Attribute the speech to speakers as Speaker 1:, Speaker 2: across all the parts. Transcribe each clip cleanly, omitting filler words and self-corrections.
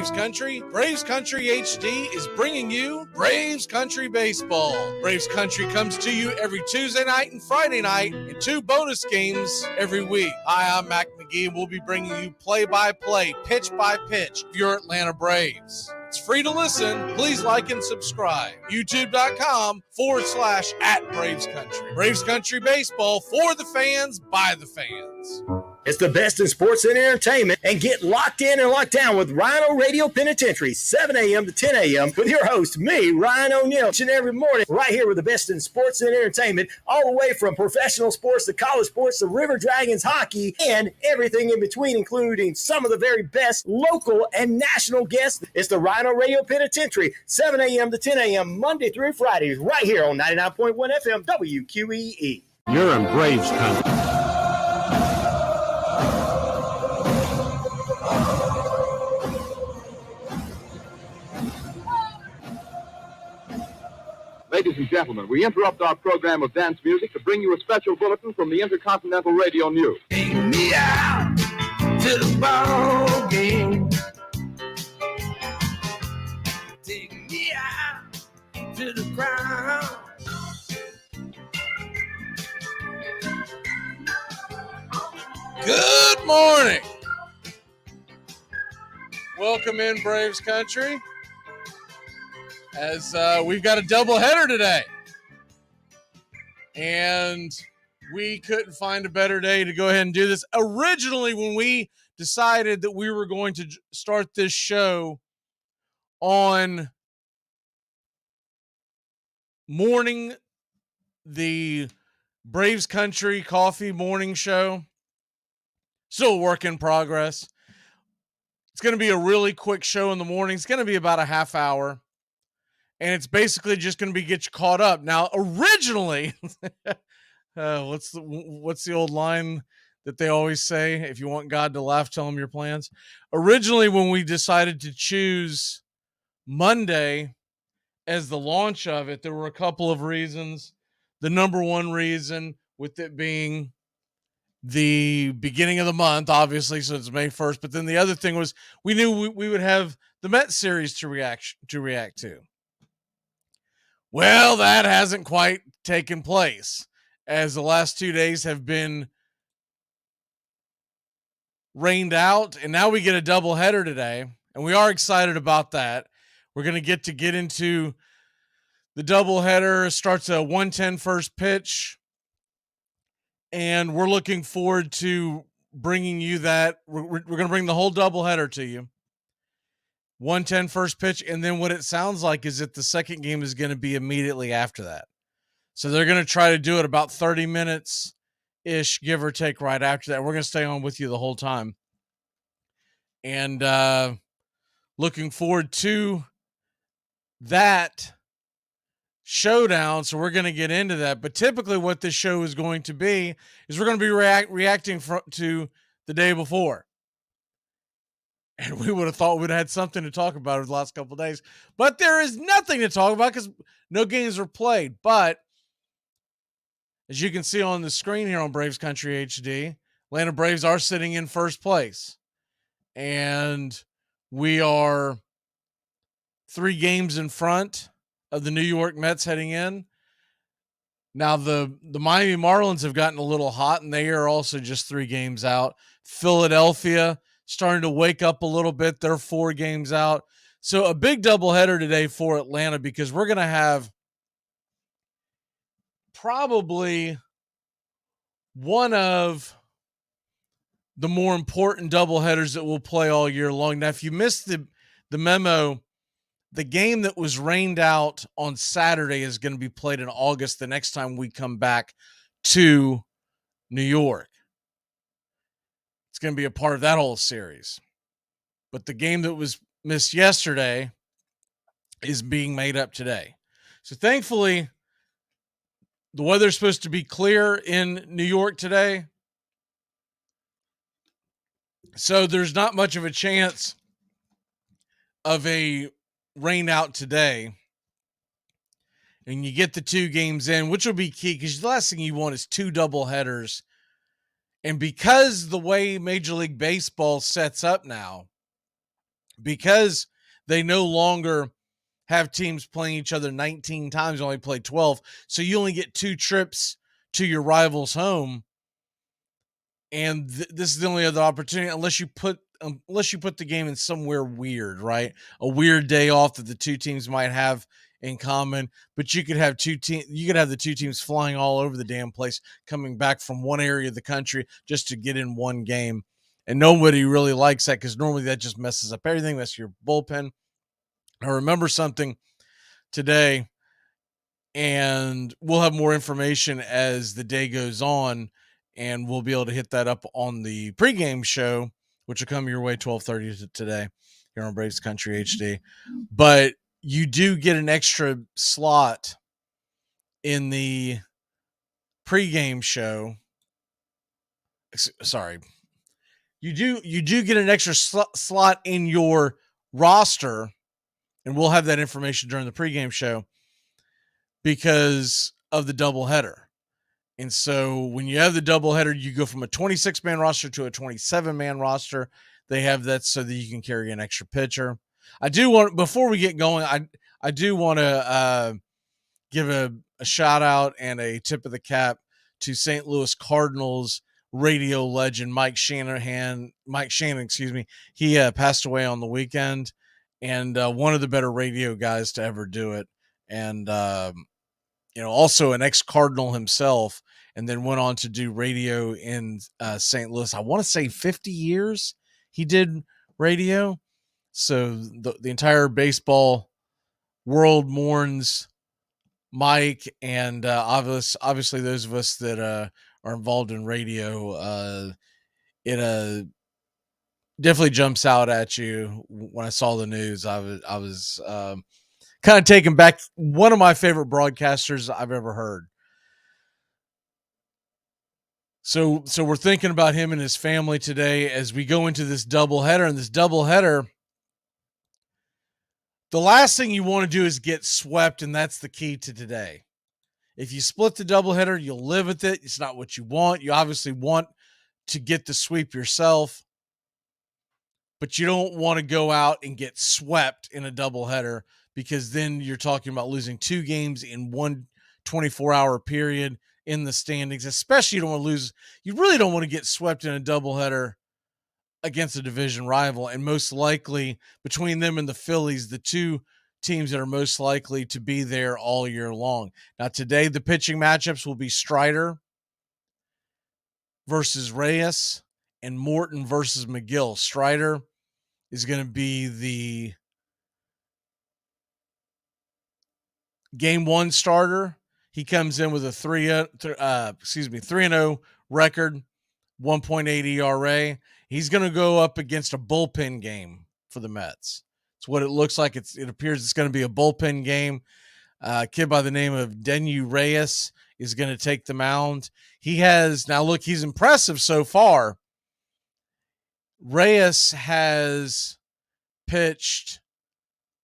Speaker 1: Braves Country? Braves Country HD is bringing you Braves Country Baseball. Braves Country comes to you every Tuesday night and Friday night and 2 bonus games every week. Hi, I'm Mac Magee, and we'll be bringing you play-by-play, pitch-by-pitch of your Atlanta Braves. It's free to listen. Please like and subscribe. YouTube.com/@Braves Country. Braves Country Baseball for the fans, by the fans.
Speaker 2: It's the best in sports and entertainment, and get locked in and locked down with Rhino Radio Penitentiary, 7 a.m. to 10 a.m. with your host, me, Ryan O'Neill, each and every morning, right here with the best in sports and entertainment, all the way from professional sports to college sports to River Dragons hockey and everything in between, including some of the very best local and national guests. It's the Rhino Radio Penitentiary, 7 a.m. to 10 a.m. Monday through Fridays, right here on 99.1 FM WQEE.
Speaker 3: You're in Braves Country.
Speaker 4: Ladies and gentlemen, we interrupt our program of dance music to bring you a special bulletin from the Intercontinental Radio News.
Speaker 5: Take me out to the ball game. Take me out to the crowd.
Speaker 1: Good morning. Welcome in, Braves Country. As we've got a doubleheader today. And we couldn't find a better day to go ahead and do this. Originally, when we decided that we were going to start this show on morning, the Braves Country Coffee Morning Show, still a work in progress. It's going to be a really quick show in the morning. It's going to be about a half hour. And it's basically just going to be get you caught up. Now, originally, what's the old line that they always say? If you want God to laugh, tell him your plans. Originally, when we decided to choose Monday as the launch of it, there were a couple of reasons. The number one reason, with it being the beginning of the month, obviously, so it's May 1st. But then the other thing was we knew we would have the Mets series to react to. Well, that hasn't quite taken place, as the last 2 days have been rained out, and now we get a doubleheader today, and we are excited about that. We're going to get into the doubleheader. Starts at 1:10 first pitch, and we're looking forward to bringing you that. We're going to bring the whole doubleheader to you. 1:10 first pitch, and then what it sounds like is that the second game is going to be immediately after that. So they're going to try to do it about 30 minutes-ish, give or take, right after that. We're going to stay on with you the whole time. And looking forward to that showdown, so we're going to get into that. But typically what this show is going to be is we're going to be reacting to the day before. And we would have thought we'd have had something to talk about over the last couple of days. But there is nothing to talk about because no games were played. But as you can see on the screen here on Braves Country HD, Atlanta Braves are sitting in first place. And we are 3 games in front of the New York Mets heading in. Now, the Miami Marlins have gotten a little hot, and they are also just 3 games out. Philadelphia starting to wake up a little bit. They're 4 games out. So a big doubleheader today for Atlanta, because we're going to have probably one of the more important doubleheaders that we'll play all year long. Now, if you missed the memo, the game that was rained out on Saturday is going to be played in August, the next time we come back to New York. It's going to be a part of that whole series. But the game that was missed yesterday is being made up today. So thankfully, the weather's supposed to be clear in New York today. So there's not much of a chance of a rain out today. And you get the 2 games in, which will be key, because the last thing you want is 2 doubleheaders. And because the way Major League Baseball sets up now, because they no longer have teams playing each other 19 times, only play 12. So you only get 2 trips to your rival's home. And this is the only other opportunity, unless you put the game in somewhere weird, right? A weird day off that the two teams might have in common, but you could have the two teams flying all over the damn place, coming back from one area of the country just to get in one game. And nobody really likes that, because normally that just messes up everything. That's your bullpen. I remember something today, and we'll have more information as the day goes on, and we'll be able to hit that up on the pregame show, which will come your way 12:30 today here on Braves Country HD. But you do get an extra slot in the pregame show. Sorry. You do get an extra slot in your roster, and we'll have that information during the pregame show, because of the doubleheader. And so when you have the doubleheader, you go from a 26-man roster to a 27-man roster. They have that so that you can carry an extra pitcher. I do want, before we get going, I do want to give a shout out and a tip of the cap to St. Louis Cardinals radio legend Mike Shannon, excuse me. He passed away on the weekend, and one of the better radio guys to ever do it. And also an ex-Cardinal himself, and then went on to do radio in St. Louis. I want to say 50 years he did radio. So the entire baseball world mourns Mike, and obviously those of us that are involved in radio, it definitely jumps out at you. When I saw the news, I was kind of taken back. One of my favorite broadcasters I've ever heard. So we're thinking about him and his family today as we go into this doubleheader. And this doubleheader, the last thing you want to do is get swept, and that's the key to today. If you split the doubleheader, you'll live with it. It's not what you want. You obviously want to get the sweep yourself, but you don't want to go out and get swept in a doubleheader, because then you're talking about losing 2 games in one 24-hour period in the standings. Especially you really don't want to get swept in a doubleheader against a division rival. And most likely between them and the Phillies, the two teams that are most likely to be there all year long. Now today, the pitching matchups will be Strider versus Reyes and Morton versus McGill. Strider is going to be the game 1 starter. He comes in with a 3-0 record, 1.8 ERA. He's going to go up against a bullpen game for the Mets. It's what it looks like. It appears it's going to be a bullpen game. A kid by the name of Denyu Reyes is going to take the mound. He's impressive so far. Reyes has pitched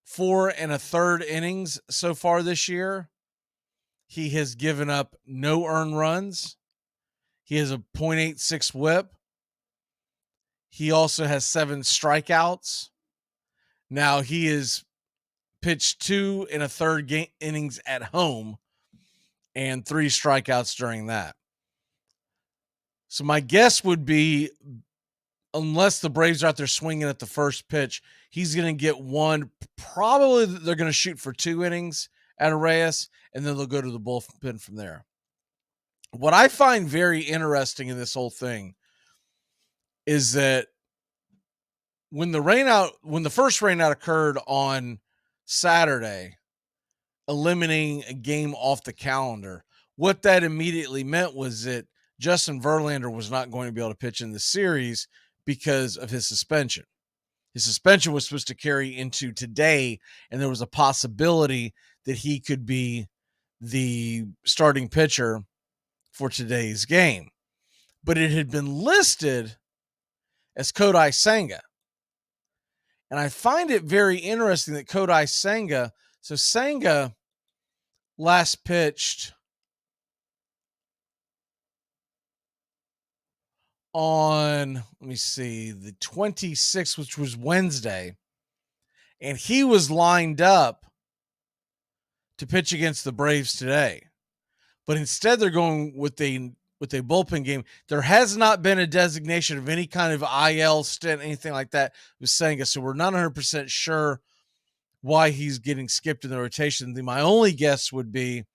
Speaker 1: 4 1/3 innings so far this year. He has given up no earned runs. He has a .86 whip. He also has 7 strikeouts. Now he has pitched 2 1/3 innings at home and 3 strikeouts during that. So my guess would be, unless the Braves are out there swinging at the first pitch, he's going to get 1. Probably they're going to shoot for 2 innings out of Reyes, and then they'll go to the bullpen from there. What I find very interesting in this whole thing is that when the first rainout occurred on Saturday, eliminating a game off the calendar, what that immediately meant was that Justin Verlander was not going to be able to pitch in the series because of his suspension. His suspension was supposed to carry into today, and there was a possibility that he could be the starting pitcher for today's game. But it had been listed as Kodai Senga. And I find it very interesting that Kodai Senga, so Senga last pitched on, the 26th, which was Wednesday. and he was lined up to pitch against the Braves today. But instead they're going with a bullpen game. There has not been a designation of any kind of IL stint, anything like that with Senga. So we're not 100% sure why he's getting skipped in the rotation. My only guess would be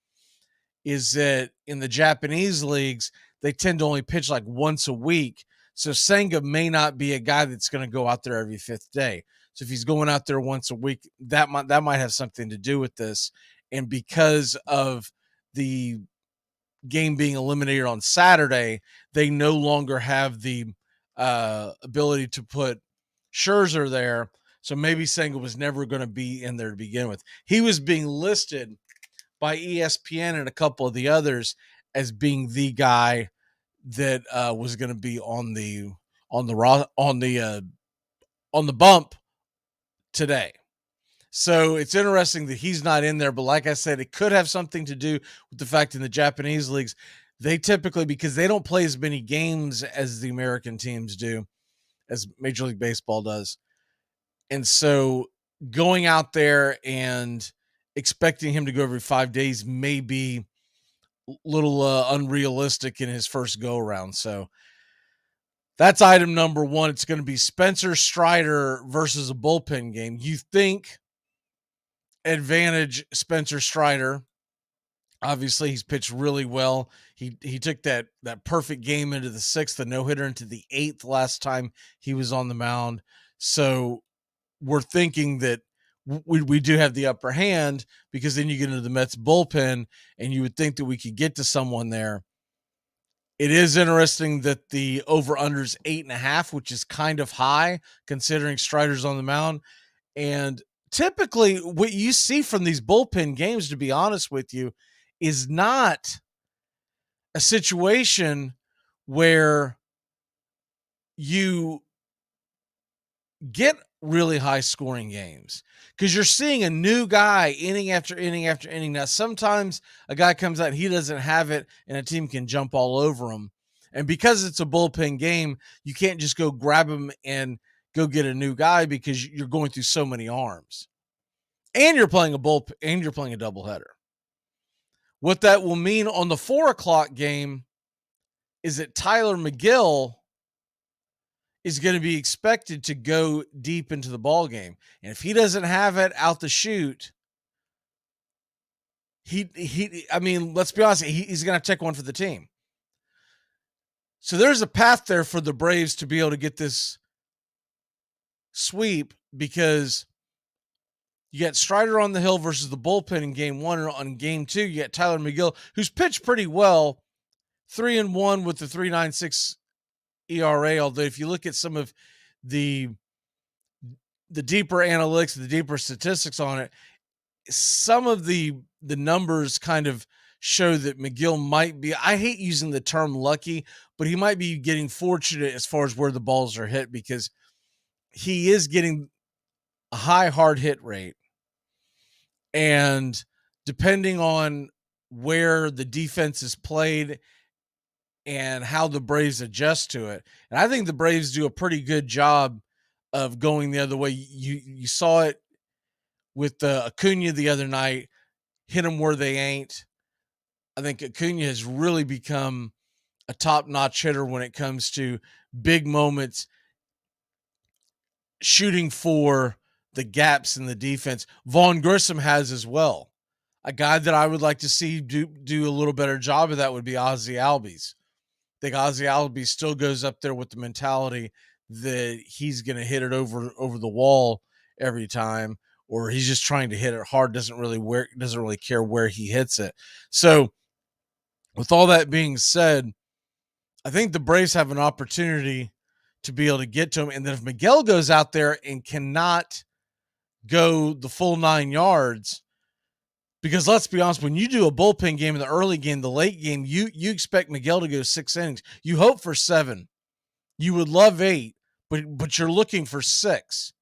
Speaker 1: is that in the Japanese leagues, they tend to only pitch like once a week. So Senga may not be a guy that's going to go out there every fifth day. So if he's going out there once a week, that might have something to do with this. And because of the game being eliminated on Saturday, they no longer have the ability to put Scherzer there. So maybe Senga was never going to be in there to begin with. He was being listed by ESPN and a couple of the others as being the guy that was going to be on the bump today. So it's interesting that he's not in there, but like I said, it could have something to do with the fact in the Japanese leagues, they typically, because they don't play as many games as the American teams do, as Major League Baseball does. And so going out there and expecting him to go every 5 days may be a little unrealistic in his first go around. So that's item number one. It's going to be Spencer Strider versus a bullpen game. You think advantage Spencer Strider. Obviously, he's pitched really well. He took that perfect game into the sixth, the no-hitter into the eighth last time he was on the mound. So we're thinking that we do have the upper hand, because then you get into the Mets bullpen and you would think that we could get to someone there. It is interesting that the over-under is 8.5, which is kind of high considering Strider's on the mound. And typically what you see from these bullpen games, to be honest with you, is not a situation where you get really high scoring games, because you're seeing a new guy inning after inning after inning. Now, sometimes a guy comes out and he doesn't have it and a team can jump all over him. And because it's a bullpen game, you can't just go grab him and go get a new guy, because you're going through so many arms and you're playing a bullpen and you're playing a doubleheader. What that will mean on the 4:00 game is that Tyler McGill is going to be expected to go deep into the ball game. And if he doesn't have it out the chute, I mean, let's be honest, he's going to take one for the team. So there's a path there for the Braves to be able to get this sweep, because you got Strider on the hill versus the bullpen in game one. Or on game two, you got Tyler McGill, who's pitched pretty well, 3-1 with the 3.96 ERA. Although if you look at some of the deeper analytics, the deeper statistics on it, some of the numbers kind of show that McGill might be, I hate using the term lucky, but he might be getting fortunate as far as where the balls are hit, because he is getting a high hard hit rate. And depending on where the defense is played and how the Braves adjust to it, and I think the Braves do a pretty good job of going the other way. You saw it with Acuna the other night, hit them where they ain't. I think Acuna has really become a top-notch hitter when it comes to big moments, shooting for the gaps in the defense. Vaughn Grissom has as well. A guy that I would like to see do a little better job of that would be Ozzie Albies. I think Ozzie Albies still goes up there with the mentality that he's going to hit it over the wall every time, or he's just trying to hit it hard, doesn't really care where he hits it. So with all that being said, I think the Braves have an opportunity to be able to get to him. And then if Miguel goes out there and cannot go the full 9 yards, because let's be honest, when you do a bullpen game in the early game, the late game, you expect Miguel to go 6 innings. You hope for 7. You would love 8, but you're looking for 6,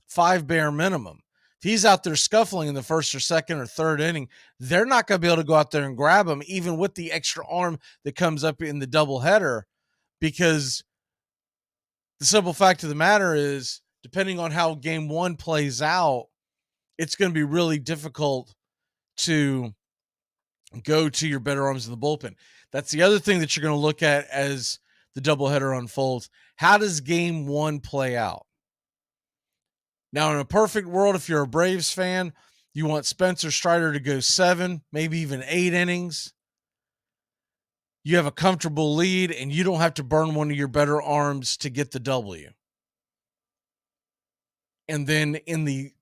Speaker 1: 5 bare minimum. If he's out there scuffling in the first or second or third inning, they're not going to be able to go out there and grab him, even with the extra arm that comes up in the doubleheader, because the simple fact of the matter is depending on how game one plays out, it's going to be really difficult to go to your better arms in the bullpen. That's the other thing that you're going to look at as the doubleheader unfolds. How does game one play out? Now, in a perfect world, if you're a Braves fan, you want Spencer Strider to go 7, maybe even 8 innings. You have a comfortable lead, and you don't have to burn one of your better arms to get the W. And then in the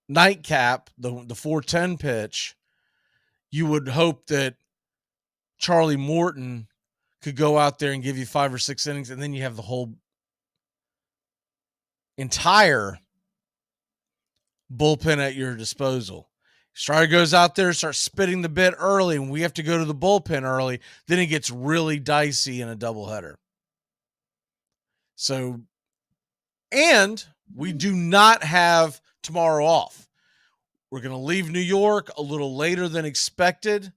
Speaker 1: nightcap, the 4:10 pitch, you would hope that Charlie Morton could go out there and give you 5 or 6 innings, and then you have the whole entire bullpen at your disposal. Strider goes out there, starts spitting the bit early, and we have to go to the bullpen early. Then it gets really dicey in a doubleheader. So, and we do not have tomorrow off. We're going to leave New York a little later than expected,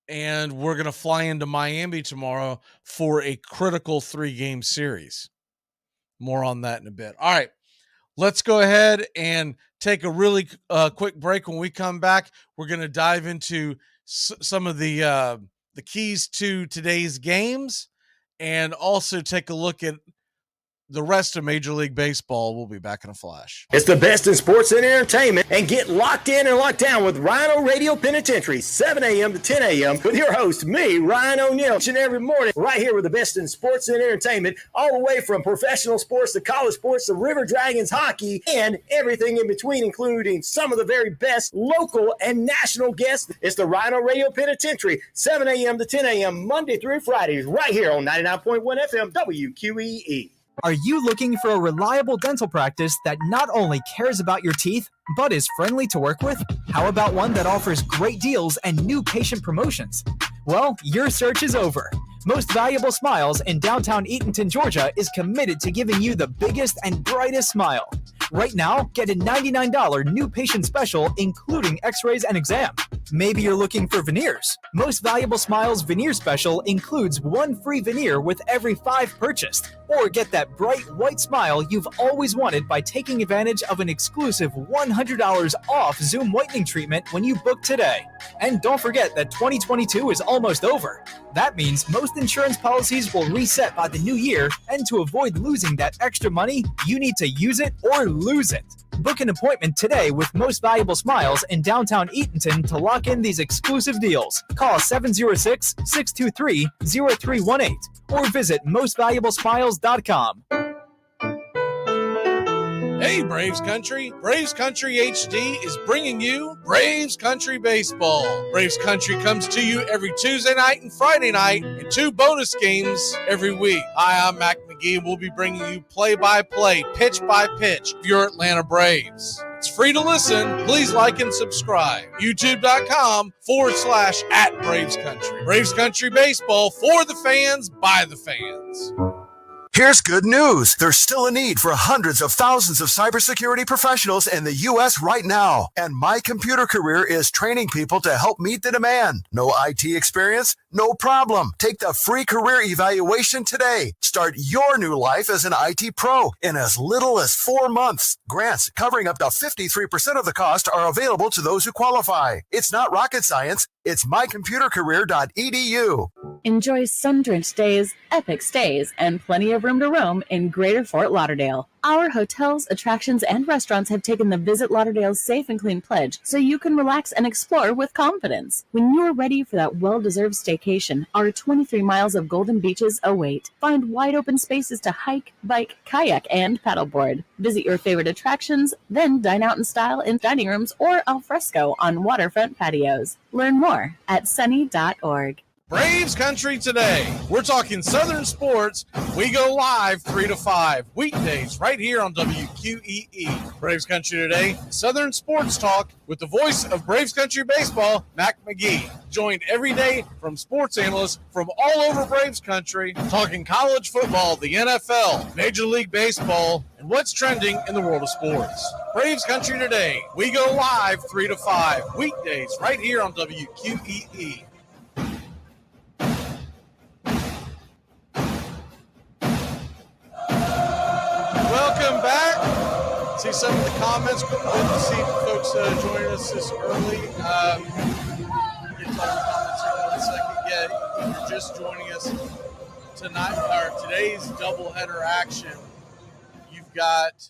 Speaker 1: and we're going to fly into Miami tomorrow for a critical 3-game series. More on that in a bit. All right, let's go ahead and take a really quick break. When we come back, we're going to dive into some of the keys to today's games and also take a look at the rest of Major League Baseball. We'll be back in a flash.
Speaker 2: It's the best in sports and entertainment, and get locked in and locked down with Rhino Radio Penitentiary, 7 a.m. to 10 a.m. with your host, me, Ryan O'Neal, each and every morning, right here with the best in sports and entertainment, all the way from professional sports to college sports to River Dragons hockey and everything in between, including some of the very best local and national guests. It's the Rhino Radio Penitentiary, 7 a.m. to 10 a.m. Monday through Friday, right here on 99.1 FM WQEE.
Speaker 6: Are you looking for a reliable dental practice that not only cares about your teeth, but is friendly to work with? How about one that offers great deals and new patient promotions? Well, your search is over. Most Valuable Smiles in downtown Eatonton, Georgia is committed to giving you the biggest and brightest smile. Right now, get a $99 new patient special, including x-rays and exam. Maybe you're looking for veneers. Most Valuable Smiles veneer special includes 1 free veneer with every 5 purchased. Or get that bright white smile you've always wanted by taking advantage of an exclusive $100 off Zoom whitening treatment when you book today. And don't forget that 2022 is almost over. That means most insurance policies will reset by the new year, and to avoid losing that extra money, you need to use it or lose it. Book an appointment today with Most Valuable Smiles in downtown Eatonton to lock in these exclusive deals. Call 706-623-0318 or visit mostvaluablesmiles.com.
Speaker 1: Hey, Braves Country. Braves Country HD is bringing you Braves Country Baseball. Braves Country comes to you every Tuesday night and Friday night, and 2 bonus games every week. Hi, I'm Mac Magee, and we'll be bringing you play-by-play, pitch-by-pitch of your Atlanta Braves. It's free to listen. Please like and subscribe. YouTube.com/@Braves Country. Braves Country Baseball, for the fans, by the fans.
Speaker 7: Here's good news. There's still a need for hundreds of thousands of cybersecurity professionals in the U.S. right now. And My Computer Career is training people to help meet the demand. No IT experience? No problem. Take the free career evaluation today. Start your new life as an IT pro in as little as 4 months. Grants covering up to 53% of the cost are available to those who qualify. It's not rocket science. It's mycomputercareer.edu.
Speaker 8: Enjoy sun-drenched days, epic stays, and plenty of room to roam in Greater Fort Lauderdale. Our hotels, attractions, and restaurants have taken the Visit Lauderdale's Safe and Clean pledge, so you can relax and explore with confidence. When you're ready for that well-deserved staycation, our 23 miles of golden beaches await. Find wide-open spaces to hike, bike, kayak, and paddleboard. Visit your favorite attractions, then dine out in style in dining rooms or al fresco on waterfront patios. Learn more at sunny.org.
Speaker 1: Braves Country today. We're talking Southern sports. We go live 3 to 5 weekdays right here on WQEE. Braves Country today, Southern Sports Talk with the voice of Braves Country Baseball, Mac Magee. Joined every day from sports analysts from all over Braves Country, talking college football, the NFL, Major League Baseball, and what's trending in the world of sports. Braves Country today. We go live 3 to 5 weekdays right here on WQEE. See some of the comments. Good to see folks joining us this early. We'll get to all the comments here in 1 second. Yeah, if you're just joining us tonight, or today's doubleheader action, you've got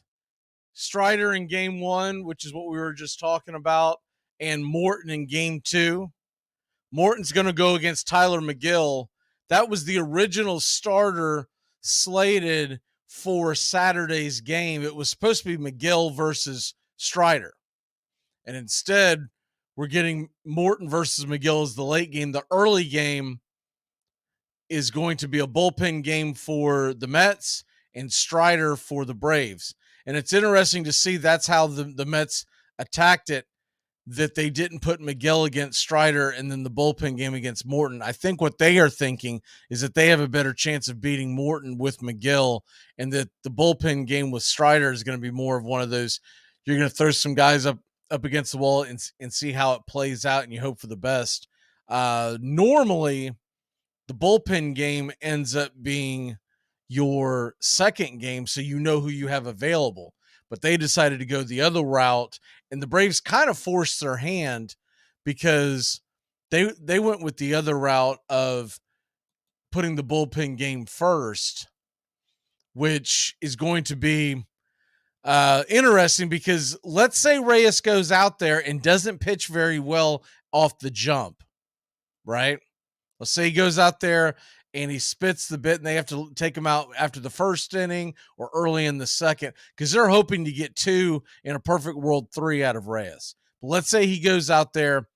Speaker 1: Strider in game 1, which is what we were just talking about, and Morton in game 2. Morton's going to go against Tyler McGill. That was the original starter slated for Saturday's game. It was supposed to be McGill versus Strider. And instead, we're getting Morton versus McGill as the late game. The early game is going to be a bullpen game for the Mets and Strider for the Braves. And it's interesting to see that's how the Mets attacked it, that they didn't put McGill against Strider and then the bullpen game against Morton. I think what they are thinking is that they have a better chance of beating Morton with McGill, and that the bullpen game with Strider is going to be more of one of those, you're going to throw some guys up against the wall and see how it plays out, and you hope for the best. Normally, the bullpen game ends up being your second game, so you know who you have available. But they decided to go the other route, and the Braves kind of forced their hand because they went with the other route of putting the bullpen game first, which is going to be interesting because let's say Reyes goes out there and doesn't pitch very well off the jump, right? Let's say he goes out there and he spits the bit and they have to take him out after the first inning or early in the second because they're hoping to get 2 in a perfect world 3 out of Reyes. But let's say he goes out there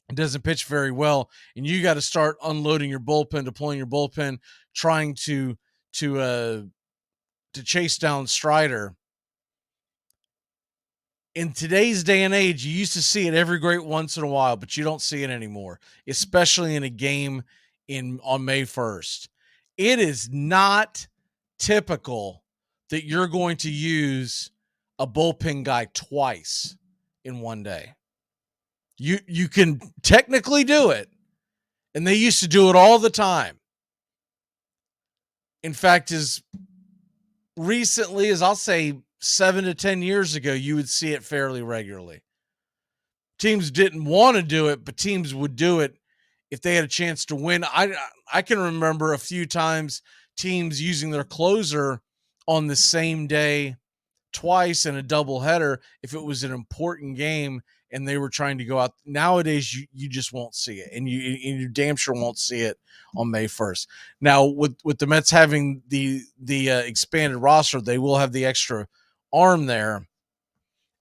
Speaker 1: and doesn't pitch very well, and you got to start unloading your bullpen, deploying your bullpen, trying to chase down Strider. In today's day and age, you used to see it every great once in a while, but you don't see it anymore, especially in a game on May 1st. It is not typical that you're going to use a bullpen guy twice in one day. You can technically do it, and they used to do it all the time. In fact, as recently as I'll say 7 to 10 years ago, you would see it fairly regularly. Teams didn't want to do it, but teams would do it if they had a chance to win. I can remember a few times teams using their closer on the same day twice in a doubleheader if it was an important game and they were trying to go out. Nowadays, you just won't see it, and you damn sure won't see it on May 1st. Now, with the Mets having the expanded roster, they will have the extra arm there,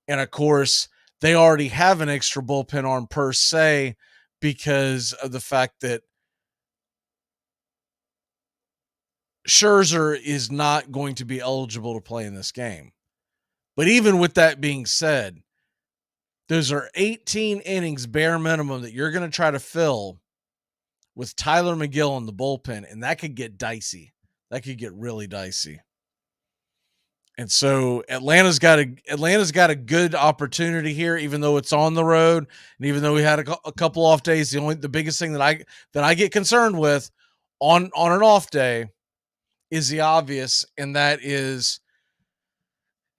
Speaker 1: and of course, they already have an extra bullpen arm per se, because of the fact that Scherzer is not going to be eligible to play in this game. But even with that being said, those are 18 innings bare minimum that you're going to try to fill with Tyler McGill in the bullpen, and that could get dicey. That could get really dicey. And so Atlanta's got a good opportunity here, even though it's on the road, and even though we had a couple off days. The biggest thing that I get concerned with on an off day is the obvious, and that is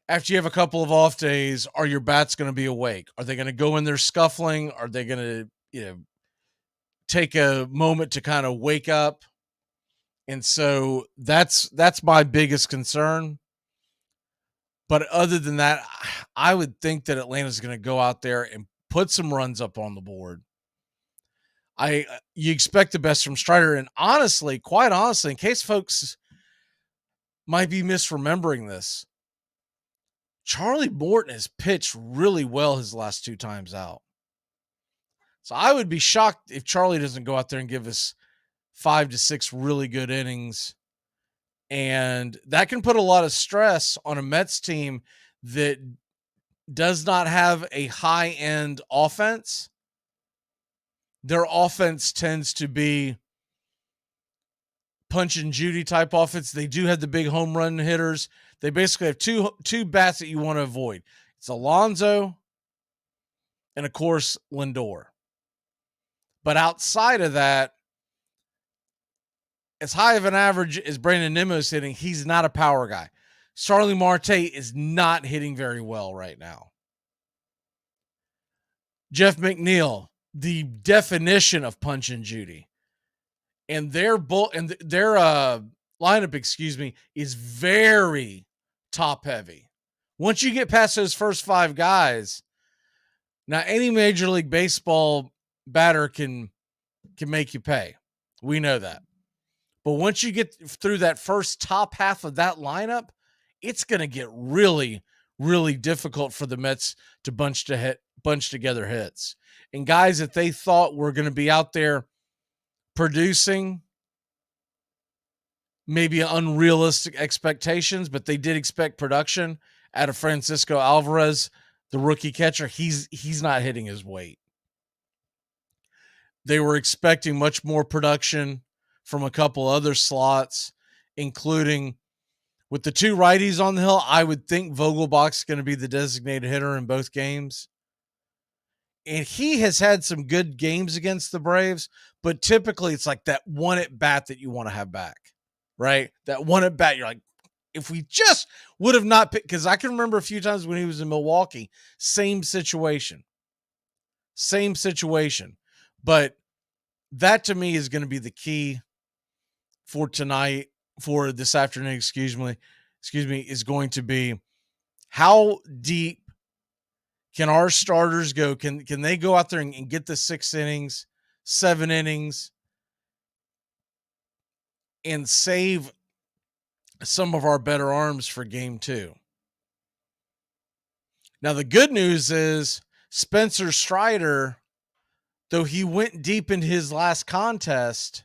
Speaker 1: after you have a couple of off days, are your bats going to be awake? Are they going to go in there scuffling? Are they going to take a moment to kind of wake up? And so that's my biggest concern. But other than that, I would think that Atlanta's going to go out there and put some runs up on the board. You expect the best from Strider. And honestly, quite honestly, in case folks might be misremembering this, Charlie Morton has pitched really well his last 2 times out. So I would be shocked if Charlie doesn't go out there and give us 5 to 6 really good innings. And that can put a lot of stress on a Mets team that does not have a high-end offense. Their offense tends to be punch and Judy type offense. They do have the big home run hitters. They basically have two bats that you want to avoid. It's Alonso and, of course, Lindor. But outside of that, as high of an average as Brandon Nimmo's hitting, he's not a power guy. Starling Marte is not hitting very well right now. Jeff McNeil, the definition of Punch and Judy. And their lineup, is very top heavy. Once you get past those first 5 guys, now any Major League Baseball batter can make you pay. We know that. But once you get through that first top half of that lineup, it's going to get really, really difficult for the Mets to bunch together hits. And guys that they thought were going to be out there producing, maybe unrealistic expectations, but they did expect production out of Francisco Alvarez, the rookie catcher. He's not hitting his weight. They were expecting much more production from a couple other slots, including with the 2 righties on the hill. I would think Vogelbach's going to be the designated hitter in both games. And he has had some good games against the Braves, but typically it's like that one at bat that you want to have back, right? That one at bat, you're like, if we just would have not picked, because I can remember a few times when he was in Milwaukee, same situation. But that to me is going to be the key for this afternoon, excuse me, is going to be how deep can our starters go? Can they go out there and get the 6 innings, 7 innings, and save some of our better arms for game 2? Now, the good news is Spencer Strider, though he went deep in his last contest,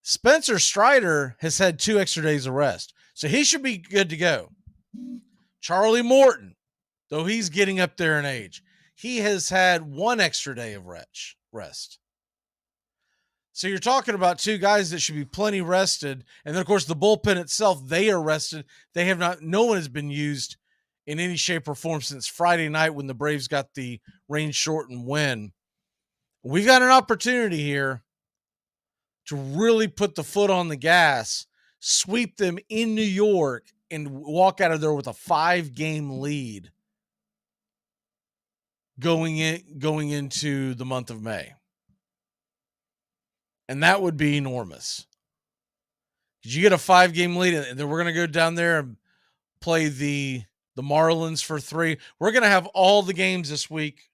Speaker 1: Spencer Strider has had 2 extra days of rest, so he should be good to go. Charlie Morton, though he's getting up there in age, he has had 1 extra day of rest. So you're talking about 2 guys that should be plenty rested. And then, of course, the bullpen itself, they are rested. They have not, no one has been used in any shape or form since Friday night when the Braves got the rain-shortened win. We've got an opportunity here to really put the foot on the gas, sweep them in New York, and walk out of there with a 5-game lead going into the month of May. And that would be enormous. Because you get a 5-game lead, and then we're going to go down there and play the Marlins for 3. We're going to have all the games this week.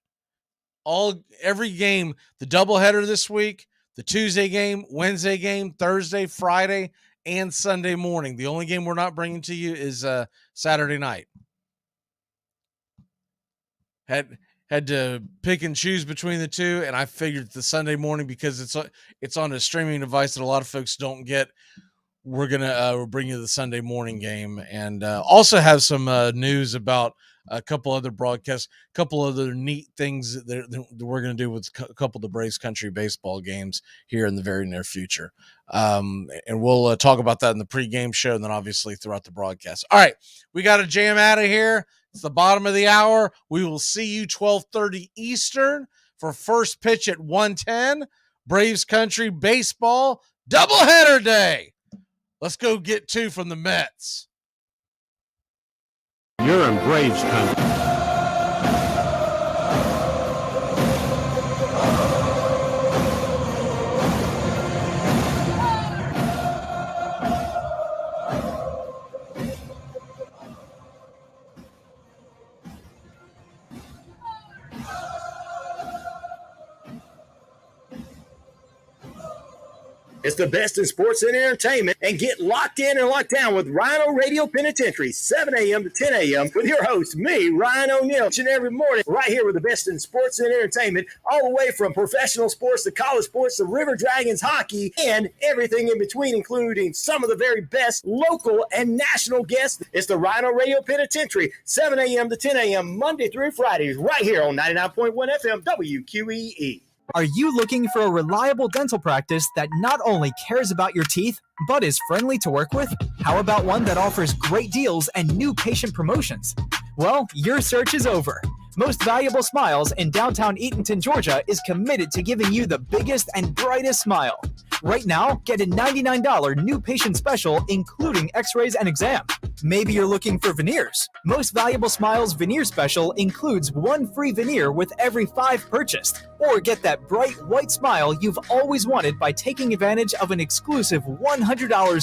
Speaker 1: Every game, the doubleheader this week, the Tuesday game, Wednesday game, Thursday, Friday, and Sunday morning. The only game we're not bringing to you is Saturday night. Had to pick and choose between the 2, and I figured the Sunday morning, because it's on a streaming device that a lot of folks don't get, we're gonna bring you the Sunday morning game, and also have some news about a couple other broadcasts, a couple other neat things that we're gonna do with a couple of the Braves country baseball games here in the very near future, and we'll talk about that in the pregame show, and then obviously throughout the broadcast. All right, we got to jam out of here. It's the bottom of the hour. We will see you 12:30 Eastern for first pitch at 1:10. Braves country baseball doubleheader day. Let's go get 2 from the Mets.
Speaker 3: You're in Braves country.
Speaker 2: It's the best in sports and entertainment, and get locked in and locked down with Rhino Radio Penitentiary, 7 a.m. to 10 a.m. with your host, me, Ryan O'Neill, each and every morning, right here with the best in sports and entertainment, all the way from professional sports to college sports to River Dragons hockey and everything in between, including some of the very best local and national guests. It's the Rhino Radio Penitentiary, 7 a.m. to 10 a.m. Monday through Fridays, right here on 99.1 FM WQEE.
Speaker 6: Are you looking for a reliable dental practice that not only cares about your teeth, but is friendly to work with? How about one that offers great deals and new patient promotions? Well, your search is over. Most Valuable Smiles in downtown Eatonton, Georgia is committed to giving you the biggest and brightest smile. Right now, get a $99 new patient special, including x-rays and exam. Maybe you're looking for veneers. Most Valuable Smiles Veneer Special includes 1 free veneer with every 5 purchased. Or get that bright white smile you've always wanted by taking advantage of an exclusive $100